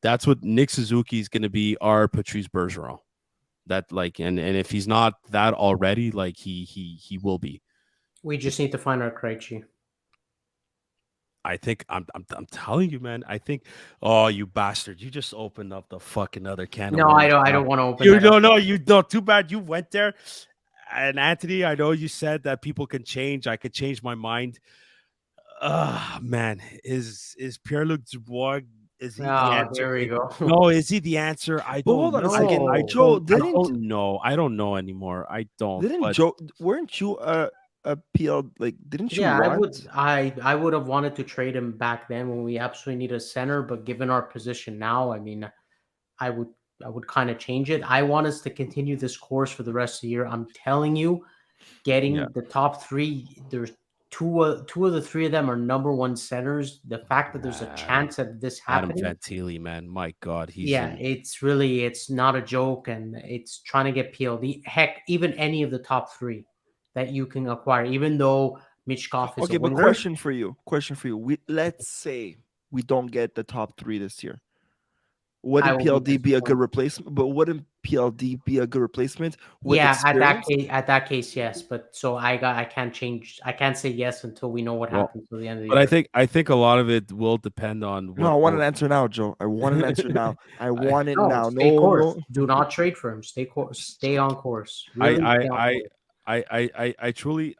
That's what Nick Suzuki is going to be, our Patrice Bergeron. That like, and if he's not that already, like he will be. We just need to find our Krejci. I think I'm telling you, man. I think, oh, you bastard! You just opened up the fucking other can of No, I worms, don't. I pal. don't want to open You that up. don't know. You don't. Too bad you went there. And Anthony, I know you said that people can change. I could change my mind. Man, is Pierre-Luc Dubois, is he the Oh, answer? there we go. No, is he the answer? I But don't hold on a know. second, I No. Joe. don't. I Didn't don't know. I don't know anymore. I don't. didn't But Joe? Weren't you a PL? Like, didn't you Yeah, I would. want? I would have wanted to trade him back then when we absolutely need a center. But given our position now, I mean, I would I would kind of change it. I want us to continue this course for the rest of the year. I'm telling you, yeah, getting the top three. There's two of the three of them are number one centers. The fact that there's a Adam, chance of this Adam happening, Fantilli, man. My God, he's yeah, in. it's not a joke, and it's trying to get PLD. Heck, even any of the top three that you can acquire, even though Michkov is a Okay, but winger. question for you. Question for you. We let's say we don't get the top three this year. I Wouldn't will be PLD be a good disappointed. replacement? But wouldn't PLD be a good replacement with Yeah, experience? at that case, yes. But so I can't change. I can't say yes until we know what Well, happens till the end of the but I year. think I think a lot of it will depend on No, what. I want an Oh, answer now, Joe. I want an answer now. I I, want it No, now. stay No, course. no. Do not trade for him. Stay course. Stay on course. I Really I stay on I course. I truly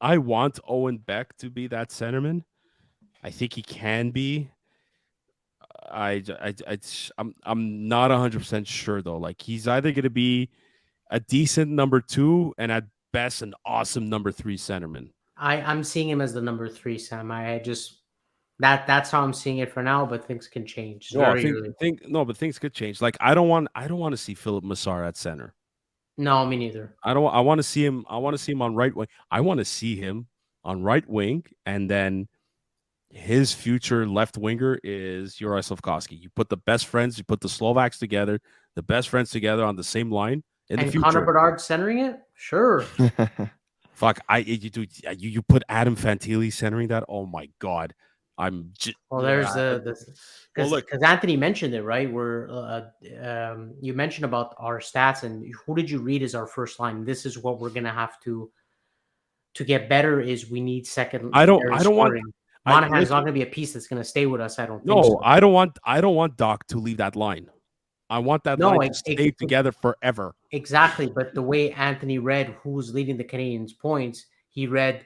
I want Owen Beck to be that centerman. I think he can be. I'm not 100% sure though. Like he's either going to be a decent number two and at best an awesome number three centerman. I'm seeing him as the number three, Sam. I just that's how I'm seeing it for now. But things can change. It's No, I very think early. think no, but things could change. Like I don't want to see Philip Massar at center. No, me neither. I don't. I want to see him. I want to see him on right wing. I want to see him on right wing, and then his future left winger is Juraj Slafkovsky. You put the best friends, you put the Slovaks together, the best friends together on the same line in the And Connor future. Bedard centering it, sure. Fuck, you put Adam Fantilli centering that. Oh my god, Well, there's the well look. because Anthony mentioned it, right? Where you mentioned about our stats and who did you read as our first line? This is what we're gonna have to get better. Is we need secondary I don't want. scoring. I Monahan is not listen. going to be a piece that's going to stay with us. I don't think No, so. I don't want Doc to leave that line. I want that No, line to stay together forever. exactly. But the way Anthony read who was leading the Canadians' points, he read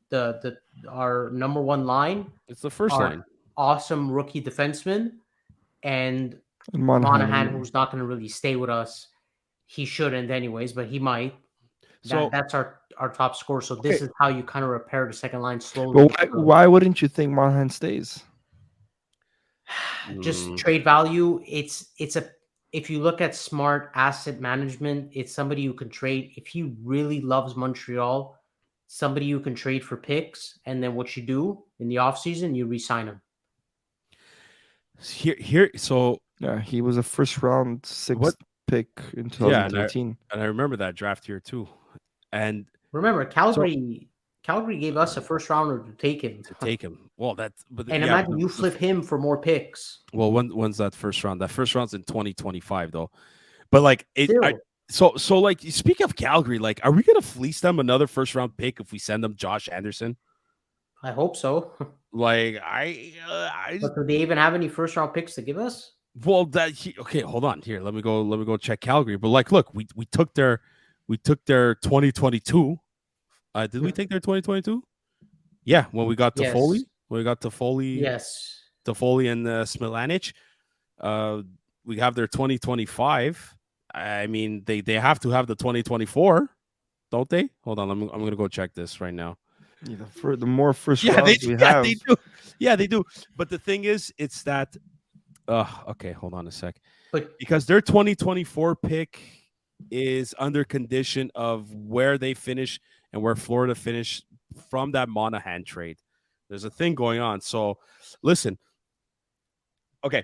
the our number one line, It's the first our line. awesome rookie defenseman, and And Monahan, Monahan. who's not going to really stay with us. He shouldn't, anyways, but he might. So That's our top score. So Okay, this is how you kind of repair the second line slowly. but why wouldn't you think Monahan stays? Just mm, trade value. It's a if you look at smart asset management, it's somebody you can trade. If he really loves Montreal, somebody you can trade for picks, and then what you do in the offseason, you re-sign him. here so Yeah, he was a first round what sixth pick in yeah, 2013. and I remember that draft here too. And Remember, so Calgary gave us a first rounder to take him. to take him. Well, that's but And yeah, imagine you flip him for more picks. well, when's that first round? That first round's in 2025 though. But like Still, so like speak of Calgary, like are we gonna fleece them another first round pick if we send them Josh Anderson? I hope so. Like I But do they even have any first round picks to give us? well okay, hold on here. Let me go check Calgary. But like, look, we took their 2022. Did we take their 2022? Yeah, when we got to Yes. Foley, when we got to Foley, Yes. and Smilanich. Uh, we have their 2025. I mean, they have to have the 2024, don't they? Hold on, I'm gonna go check this right now. Yeah, the more first Yeah, rounds we yeah, have, they do. Yeah, they do. But the thing is, it's that. Okay, hold on a sec. But Because their 2024 pick is under condition of where they finish and where Florida finished from that Monahan trade. There's a thing going on. So, listen. Okay,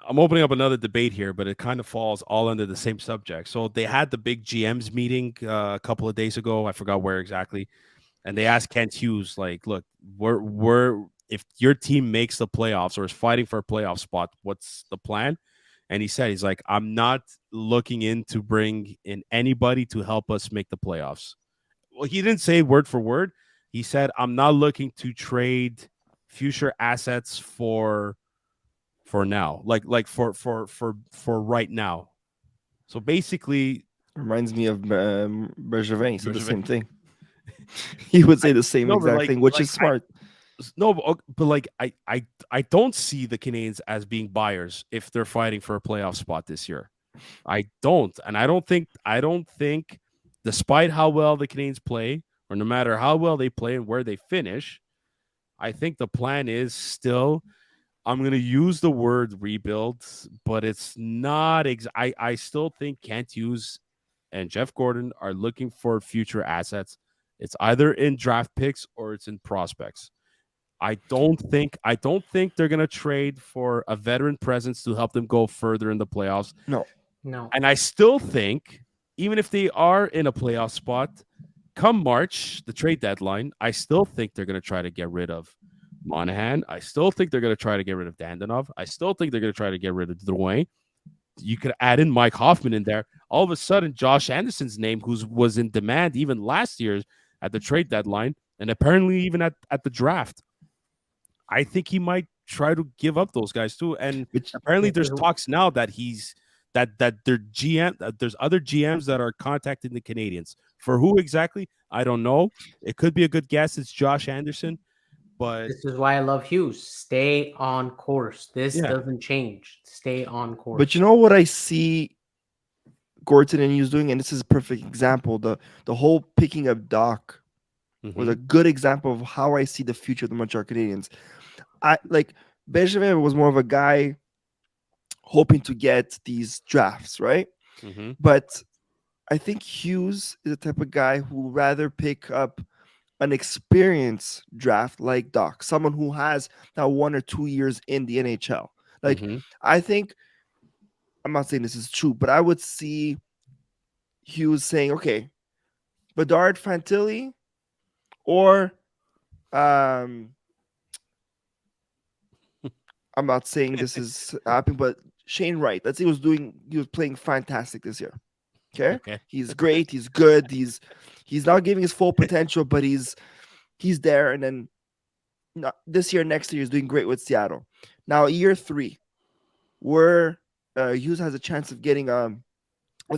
I'm opening up another debate here, but it kind of falls all under the same subject. So they had the big GMs meeting a couple of days ago. I forgot where exactly, and they asked Kent Hughes, like, "Look, we're if your team makes the playoffs or is fighting for a playoff spot, what's the plan? And he said, he's like, I'm not looking in to bring in anybody to help us make the playoffs. Well, he didn't say word for word. He said, I'm not looking to trade future assets for now, like for right now. So basically, Reminds me of Bergevin. He said the Bergevin- same thing. He would say I the same no, but exact thing, which is smart. no, but like I don't see the Canadians as being buyers if they're fighting for a playoff spot this year. I don't, and I don't think, despite how well the Canadians play, or no matter how well they play and where they finish, I think the plan is still. I'm going to use the word rebuild, but it's not. I still think Kent Hughes and Jeff Gordon are looking for future assets. It's either in draft picks or it's in prospects. I don't think they're gonna trade for a veteran presence to help them go further in the playoffs. No, No. And I still think, even if they are in a playoff spot, come March, the trade deadline, I still think they're gonna try to get rid of Monahan. I still think they're gonna try to get rid of Dandanov. I still think they're gonna try to get rid of Drouin. You could add in Mike Hoffman in there. All of a sudden, Josh Anderson's name, who was in demand even last year at the trade deadline, and apparently even at the draft. I think he might try to give up those guys too. And which apparently, This there's is talks now that that their GM that there's other GMs that are contacting the Canadians. For who exactly? I don't know. It could be a good guess. It's Josh Anderson, but this is why I love Hughes. Stay on course. This yeah. doesn't change. Stay on but you course. know what I see Gorton and Hughes doing, and this is a perfect example. The whole picking up Doc was Mhm, a good example of how I see the future of the Montreal Canadiens. I like Bergevin was more of a guy hoping to get these drafts, right? mhm, But I think Hughes is the type of guy who would rather pick up an experienced draft like Doc, someone who has now 1 or 2 years in the NHL. Like, mhm. I think, I'm not saying this is true, but I would see Hughes saying, okay, Bedard Fantilli or um I'm not saying this is happening, but Shane Wright. Let's say he was playing fantastic this year. Okay. Okay. He's great, he's good, he's not giving his full potential, but he's there. And then this year, next year, he's doing great with Seattle. Now, year three, where Hughes has a chance of getting a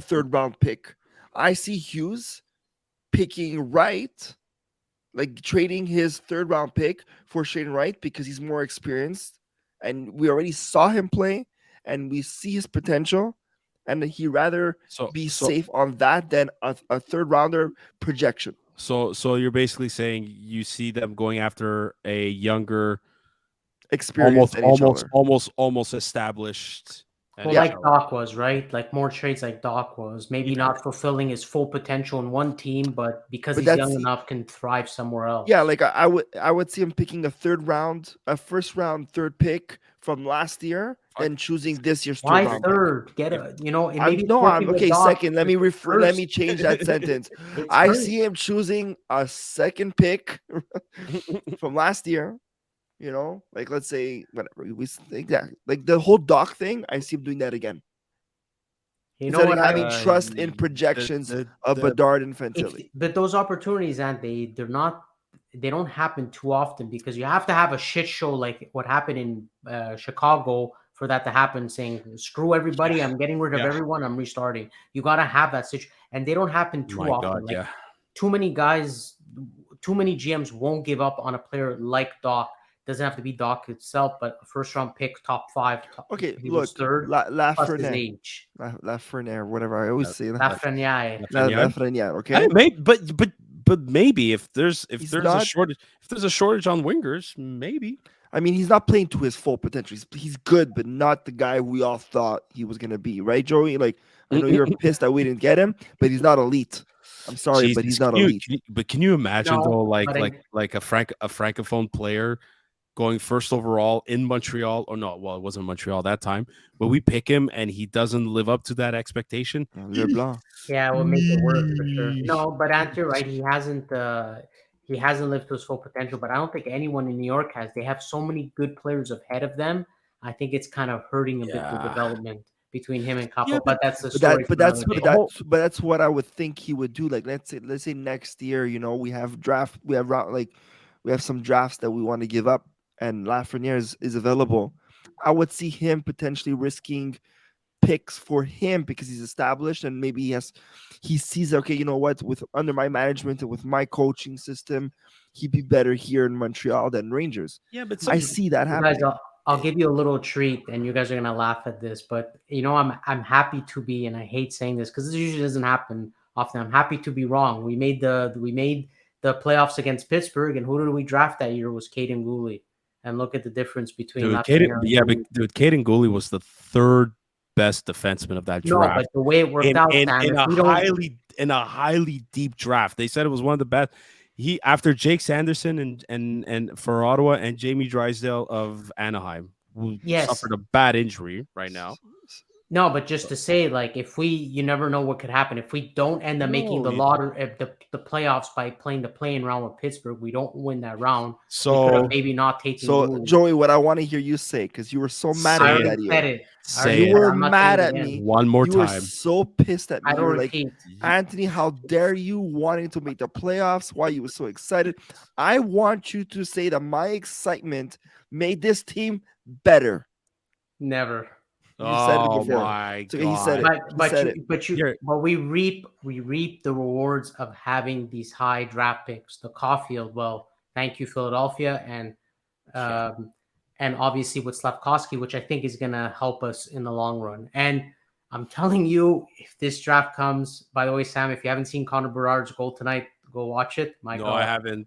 third round pick. I see Hughes picking Wright, like trading his third round pick for Shane Wright because he's more experienced and we already saw him play and we see his potential. And he rather So be so safe on that than a third rounder projection. so you're basically saying you see them going after a younger, Experienced NHLer. almost established Well, like NHL. Doc was, right? Like more trades like Doc was. Maybe Yeah. not fulfilling his full potential in one team, but because But he's young that's enough, can thrive somewhere yeah, else. like I would see him picking a third round, a first round third pick from last year, Fuck. then choosing this year's third Why round pick. third? Get If a, you know, and I'm maybe it's no, I'm working with okay. Doc Second, let because me it's let first. me change that sentence. It's I first. see him choosing a second pick from last year. Like let's say whatever exactly like the whole Doc thing. I see him doing that again You know instead of what? having I trust in projections of Bedard and if Fantilli. but those opportunities, and they're not, they don't happen too often because you have to have a shit show like what happened in Chicago for that to happen. Saying screw Yeah, everybody, I'm getting rid of yeah. everyone, I'm restarting. You got to have that situation, and they don't happen too My God, often. Like yeah. too many guys, too many GMs won't give up on a player like Doc. Doesn't have to be Doc itself, but a first round pick, top five. Okay, He was look, third plus his Lafreniere, age. Lafreniere, whatever I always La- say, Lafreniere. Lafreniere. Lafreniere. I Okay, may, but maybe if there's he's not. a shortage on wingers, maybe. I mean, he's not playing to his full potential. He's good, but not the guy we all thought he was gonna be, right, Joey? Like, I know you're pissed that we didn't get him, but he's not elite. I'm sorry, but Jesus, he's not elite. but can you imagine though, No, but like a francophone player going first overall in Montreal, or no, well, it wasn't Montreal that time, but we pick him and he doesn't live up to that expectation. Leblanc. yeah, it will make it work for sure. No, but Ant, you're right. He hasn't. he hasn't lived to his full potential, but I don't think anyone in New York has. They have so many good players ahead of them. I think it's kind of hurting a bit the Yeah. development between him and Yeah, Capo, but that's a But story for another but day. that's what I would think he would do. Like let's say next year, we have some drafts that we want to give up, and Lafreniere is available. I would see him potentially risking picks for him because he's established and maybe he sees, okay, you know what, with under my management and with my coaching system, he'd be better here in Montreal than Rangers. yeah, but I see, see that You guys, happening. I'll give you a little treat, and you guys are gonna laugh at this, but I'm happy to be, and I hate saying this because this usually doesn't happen often. I'm happy to be wrong. We made the playoffs against Pittsburgh, and who did we draft that year? Was Caden Gooley, and look at the difference between dude, Caden, Lafreniere and yeah, but Gooley. dude, Caden Gooley was the third best defenseman of that No, but draft the way it worked out, Sam, in if a we don't, highly deep draft. They said it was one of the best. He after Jake Sanderson and for Ottawa and Jamie Drysdale of Anaheim, who yes, suffered a bad injury right now. no, but just to say, like, you never know what could happen if we don't end up making No, the lottery, the playoffs by playing the playing round with Pittsburgh. We don't win that round. We could have so maybe not taken So Gould. Joey, what I want to hear you say, because you were so mad I at say me it, already that said year. it. I already say You said it it. were I'm not mad saying it at again. me. one more You were time. so pissed at me. I You don't were like, repeat. Anthony, how dare you wanting to make the playoffs? Why you were so excited? I want you to say that my excitement made this team better. Never. You said it Oh before. my So he said it. god! But He said it. Here, we reap the rewards of having these high draft picks. The Caulfield, well, thank you Philadelphia, yeah. and obviously with Slavkovsky, which I think is gonna help us in the long run. And I'm telling you, if this draft comes, by the way, Sam, if you haven't seen Connor Bedard's goal tonight, go watch it. My No, I God, haven't.